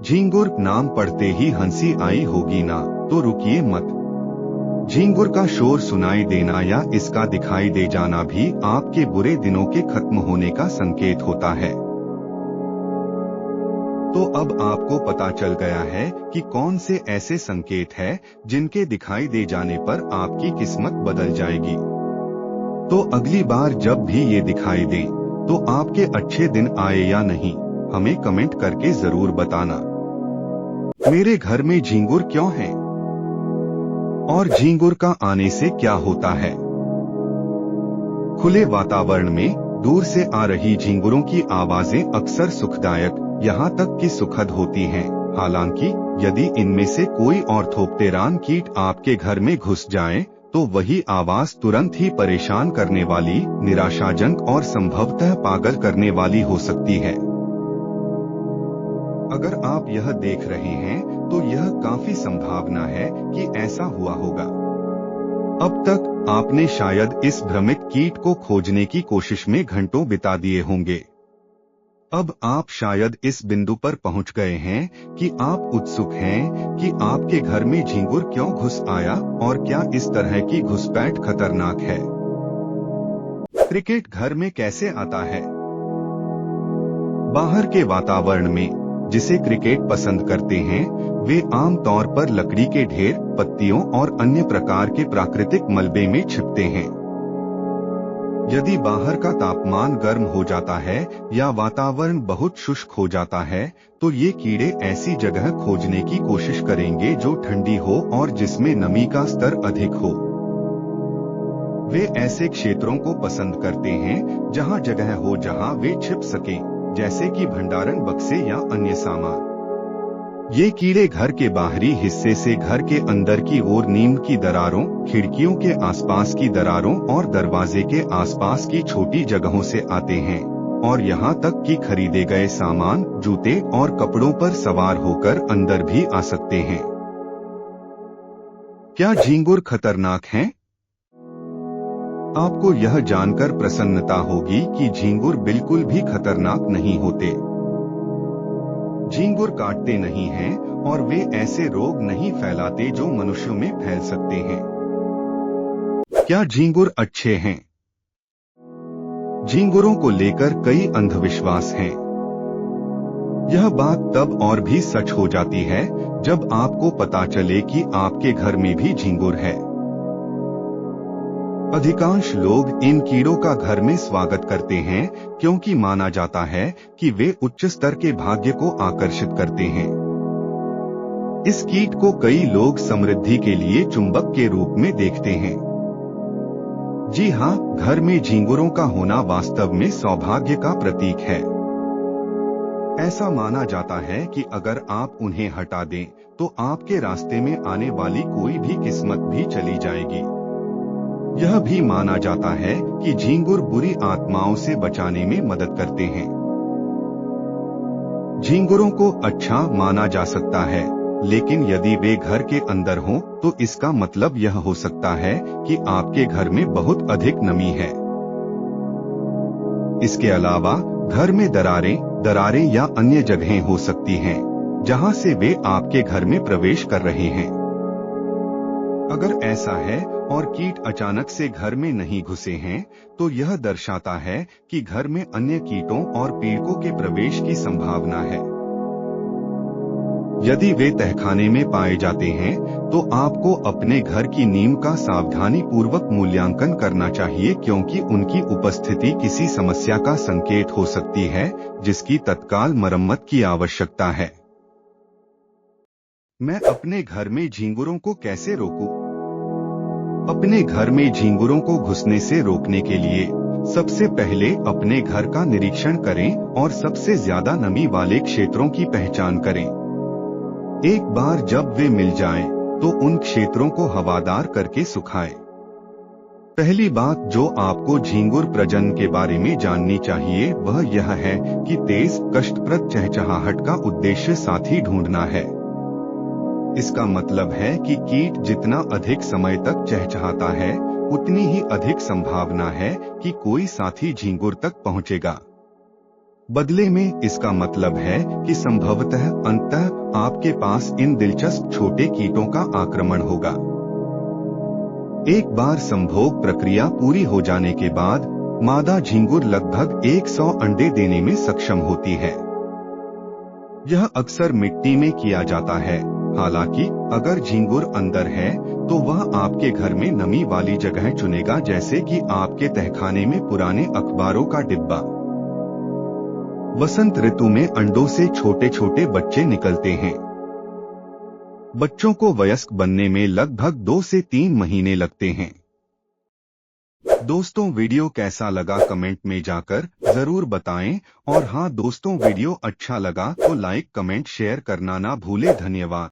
झींगुर नाम पढ़ते ही हंसी आई होगी ना, तो रुकिए मत। झींगुर का शोर सुनाई देना या इसका दिखाई दे जाना भी आपके बुरे दिनों के खत्म होने का संकेत होता है। तो अब आपको पता चल गया है कि कौन से ऐसे संकेत हैं जिनके दिखाई दे जाने पर आपकी किस्मत बदल जाएगी। तो अगली बार जब भी ये दिखाई दे तो आपके अच्छे दिन आए या नहीं, हमें कमेंट करके जरूर बताना। मेरे घर में झींगुर क्यों है और झींगुर का आने से क्या होता है? खुले वातावरण में दूर से आ रही झींगुरों की आवाजें अक्सर सुखदायक, यहाँ तक कि सुखद होती हैं। हालांकि यदि इनमें से कोई और थोपतेरान कीट आपके घर में घुस जाए तो वही आवाज तुरंत ही परेशान करने वाली, निराशाजनक और संभवतः पागल करने वाली हो सकती है। अगर आप यह देख रहे हैं तो यह काफी संभावना है कि ऐसा हुआ होगा। अब तक आपने शायद इस भ्रमित कीट को खोजने की कोशिश में घंटों बिता दिए होंगे। अब आप शायद इस बिंदु पर पहुंच गए हैं कि आप उत्सुक हैं कि आपके घर में झींगुर क्यों घुस आया और क्या इस तरह की घुसपैठ खतरनाक है। क्रिकेट घर में कैसे आता है? बाहर के वातावरण में जिसे क्रिकेट पसंद करते हैं, वे आम तौर पर लकड़ी के ढेर, पत्तियों और अन्य प्रकार के प्राकृतिक मलबे में छिपते हैं। यदि बाहर का तापमान गर्म हो जाता है या वातावरण बहुत शुष्क हो जाता है तो ये कीड़े ऐसी जगह खोजने की कोशिश करेंगे जो ठंडी हो और जिसमें नमी का स्तर अधिक हो। वे ऐसे क्षेत्रों को पसंद करते हैं जहां जगह हो जहां वे छिप सकें, जैसे कि भंडारण बक्से या अन्य सामान। ये कीड़े घर के बाहरी हिस्से से घर के अंदर की ओर नीम की दरारों, खिड़कियों के आसपास की दरारों और दरवाजे के आसपास की छोटी जगहों से आते हैं और यहाँ तक कि खरीदे गए सामान, जूते और कपड़ों पर सवार होकर अंदर भी आ सकते हैं। क्या झींगुर खतरनाक हैं? आपको यह जानकर प्रसन्नता होगी कि झींगुर बिल्कुल भी खतरनाक नहीं होते। झींगुर काटते नहीं हैं और वे ऐसे रोग नहीं फैलाते जो मनुष्यों में फैल सकते हैं। क्या झींगुर अच्छे हैं? झींगुरों को लेकर कई अंधविश्वास हैं। यह बात तब और भी सच हो जाती है जब आपको पता चले कि आपके घर में भी झींगुर है। अधिकांश लोग इन कीड़ों का घर में स्वागत करते हैं क्योंकि माना जाता है कि वे उच्च स्तर के भाग्य को आकर्षित करते हैं। इस कीट को कई लोग समृद्धि के लिए चुंबक के रूप में देखते हैं। जी हाँ, घर में झींगुरों का होना वास्तव में सौभाग्य का प्रतीक है। ऐसा माना जाता है कि अगर आप उन्हें हटा दें तो आपके रास्ते में आने वाली कोई भी किस्मत भी चली जाएगी। यह भी माना जाता है कि झींगुर बुरी आत्माओं से बचाने में मदद करते हैं। झींगुरों को अच्छा माना जा सकता है, लेकिन यदि वे घर के अंदर हों तो इसका मतलब यह हो सकता है कि आपके घर में बहुत अधिक नमी है। इसके अलावा घर में दरारें या अन्य जगहें हो सकती हैं, जहां से वे आपके घर में प्रवेश कर रहे हैं। अगर ऐसा है और कीट अचानक से घर में नहीं घुसे हैं, तो यह दर्शाता है कि घर में अन्य कीटों और पीड़कों के प्रवेश की संभावना है। यदि वे तहखाने में पाए जाते हैं, तो आपको अपने घर की नींव का सावधानी पूर्वक मूल्यांकन करना चाहिए क्योंकि उनकी उपस्थिति किसी समस्या का संकेत हो सकती है जिसकी तत्काल मरम्मत की आवश्यकता है। मैं अपने घर में झींगुरों को कैसे रोकूं? अपने घर में झींगुरों को घुसने से रोकने के लिए सबसे पहले अपने घर का निरीक्षण करें और सबसे ज्यादा नमी वाले क्षेत्रों की पहचान करें। एक बार जब वे मिल जाएं, तो उन क्षेत्रों को हवादार करके सुखाएं। पहली बात जो आपको झींगुर प्रजनन के बारे में जाननी चाहिए वह यह है कि तेज, कष्टप्रद चहचहाहट का उद्देश्य साथी ढूंढना है। इसका मतलब है कि कीट जितना अधिक समय तक चहचहाता है, उतनी ही अधिक संभावना है कि कोई साथी झींगुर तक पहुंचेगा। बदले में इसका मतलब है कि संभवतः अंततः आपके पास इन दिलचस्प छोटे कीटों का आक्रमण होगा। एक बार संभोग प्रक्रिया पूरी हो जाने के बाद मादा झींगुर लगभग 100 अंडे देने में सक्षम होती है। यह अक्सर मिट्टी में किया जाता है। हालांकि अगर झींगुर अंदर है तो वह आपके घर में नमी वाली जगह चुनेगा, जैसे कि आपके तहखाने में पुराने अखबारों का डिब्बा। वसंत ऋतु में अंडों से छोटे छोटे बच्चे निकलते हैं। बच्चों को वयस्क बनने में लगभग 2 से 3 महीने लगते हैं। दोस्तों, वीडियो कैसा लगा कमेंट में जाकर जरूर बताएं। और हाँ दोस्तों, वीडियो अच्छा लगा तो लाइक कमेंट शेयर करना ना भूले। धन्यवाद।